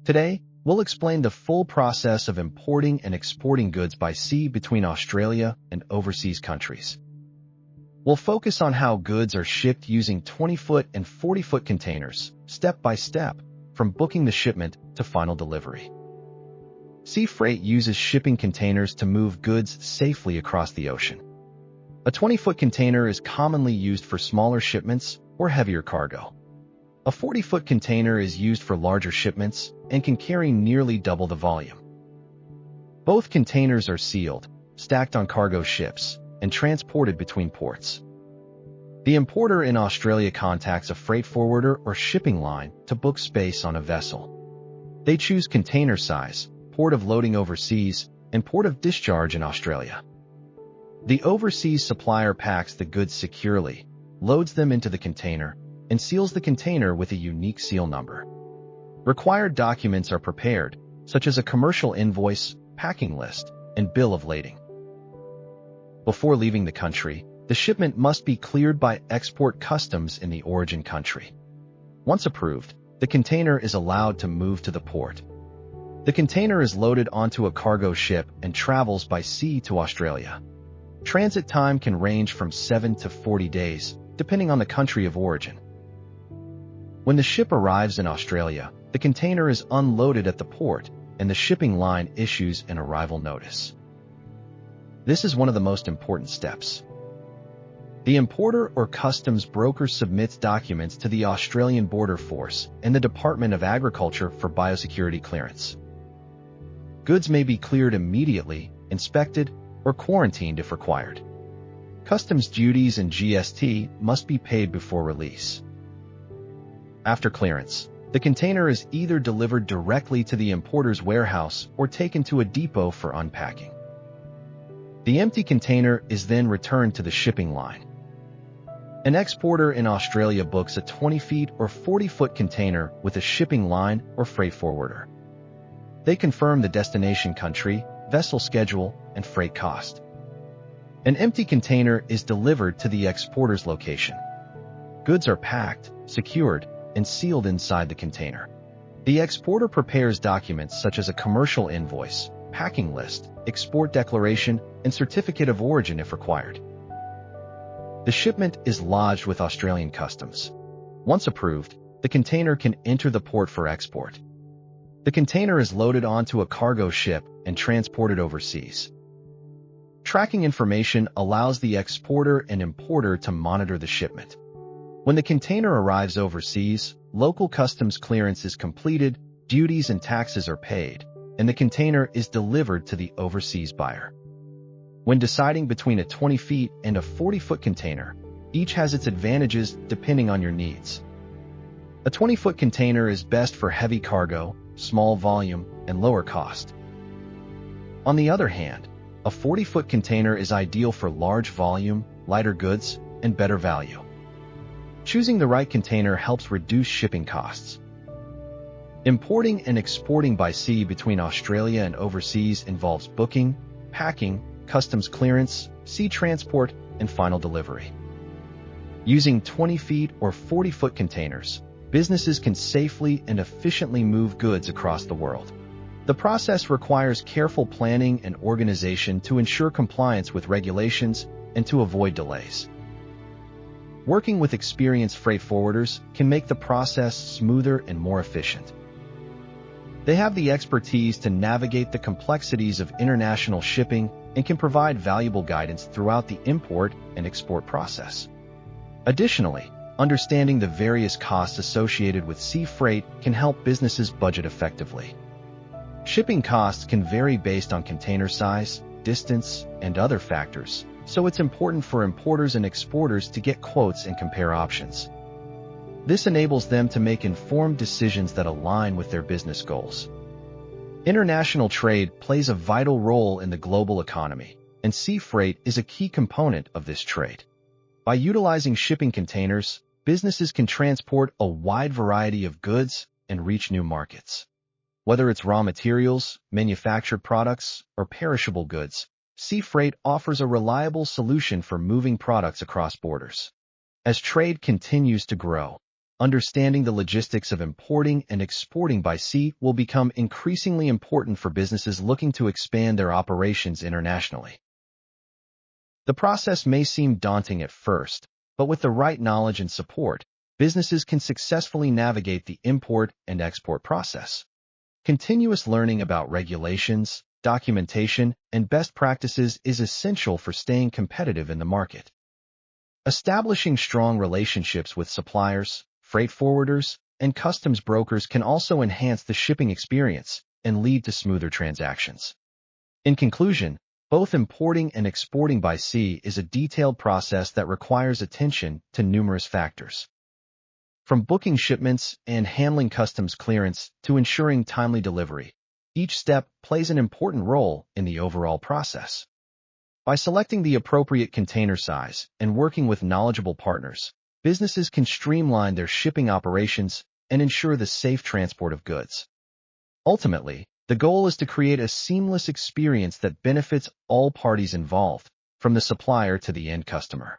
Today, we'll explain the full process of importing and exporting goods by sea between Australia and overseas countries. We'll focus on how goods are shipped using 20-foot and 40-foot containers, step by step, from booking the shipment to final delivery. Sea freight uses shipping containers to move goods safely across the ocean. A 20-foot container is commonly used for smaller shipments or heavier cargo. A 40-foot container is used for larger shipments and can carry nearly double the volume. Both containers are sealed, stacked on cargo ships, and transported between ports. The importer in Australia contacts a freight forwarder or shipping line to book space on a vessel. They choose container size, port of loading overseas, and port of discharge in Australia. The overseas supplier packs the goods securely, loads them into the container, and seals the container with a unique seal number. Required documents are prepared, such as a commercial invoice, packing list, and bill of lading. Before leaving the country, the shipment must be cleared by export customs in the origin country. Once approved, the container is allowed to move to the port. The container is loaded onto a cargo ship and travels by sea to Australia. Transit time can range from 7 to 40 days, depending on the country of origin. When the ship arrives in Australia, the container is unloaded at the port, and the shipping line issues an arrival notice. This is one of the most important steps. The importer or customs broker submits documents to the Australian Border Force and the Department of Agriculture for biosecurity clearance. Goods may be cleared immediately, inspected, or quarantined if required. Customs duties and GST must be paid before release. After clearance, the container is either delivered directly to the importer's warehouse or taken to a depot for unpacking. The empty container is then returned to the shipping line. An exporter in Australia books a 20 feet or 40-foot container with a shipping line or freight forwarder. They confirm the destination country, vessel schedule, and freight cost. An empty container is delivered to the exporter's location. Goods are packed, secured, and sealed inside the container. The exporter prepares documents such as a commercial invoice, packing list, export declaration, and certificate of origin if required. The shipment is lodged with Australian customs. Once approved, the container can enter the port for export. The container is loaded onto a cargo ship and transported overseas. Tracking information allows the exporter and importer to monitor the shipment. When the container arrives overseas, local customs clearance is completed, duties and taxes are paid, and the container is delivered to the overseas buyer. When deciding between a 20 feet and a 40-foot container, each has its advantages depending on your needs. A 20-foot container is best for heavy cargo, small volume, and lower cost. On the other hand, a 40-foot container is ideal for large volume, lighter goods, and better value. Choosing the right container helps reduce shipping costs. Importing and exporting by sea between Australia and overseas involves booking, packing, customs clearance, sea transport, and final delivery. Using 20 feet or 40-foot containers, businesses can safely and efficiently move goods across the world. The process requires careful planning and organization to ensure compliance with regulations and to avoid delays. Working with experienced freight forwarders can make the process smoother and more efficient. They have the expertise to navigate the complexities of international shipping and can provide valuable guidance throughout the import and export process. Additionally, understanding the various costs associated with sea freight can help businesses budget effectively. Shipping costs can vary based on container size, distance, and other factors, so it's important for importers and exporters to get quotes and compare options. This enables them to make informed decisions that align with their business goals. International trade plays a vital role in the global economy, and sea freight is a key component of this trade. By utilizing shipping containers, businesses can transport a wide variety of goods and reach new markets. Whether it's raw materials, manufactured products, or perishable goods, sea freight offers a reliable solution for moving products across borders. As trade continues to grow, understanding the logistics of importing and exporting by sea will become increasingly important for businesses looking to expand their operations internationally. The process may seem daunting at first, but with the right knowledge and support, businesses can successfully navigate the import and export process. Continuous learning about regulations, documentation, and best practices is essential for staying competitive in the market. Establishing strong relationships with suppliers, freight forwarders, and customs brokers can also enhance the shipping experience and lead to smoother transactions. In conclusion, both importing and exporting by sea is a detailed process that requires attention to numerous factors. From booking shipments and handling customs clearance to ensuring timely delivery, each step plays an important role in the overall process. By selecting the appropriate container size and working with knowledgeable partners, businesses can streamline their shipping operations and ensure the safe transport of goods. Ultimately, the goal is to create a seamless experience that benefits all parties involved, from the supplier to the end customer.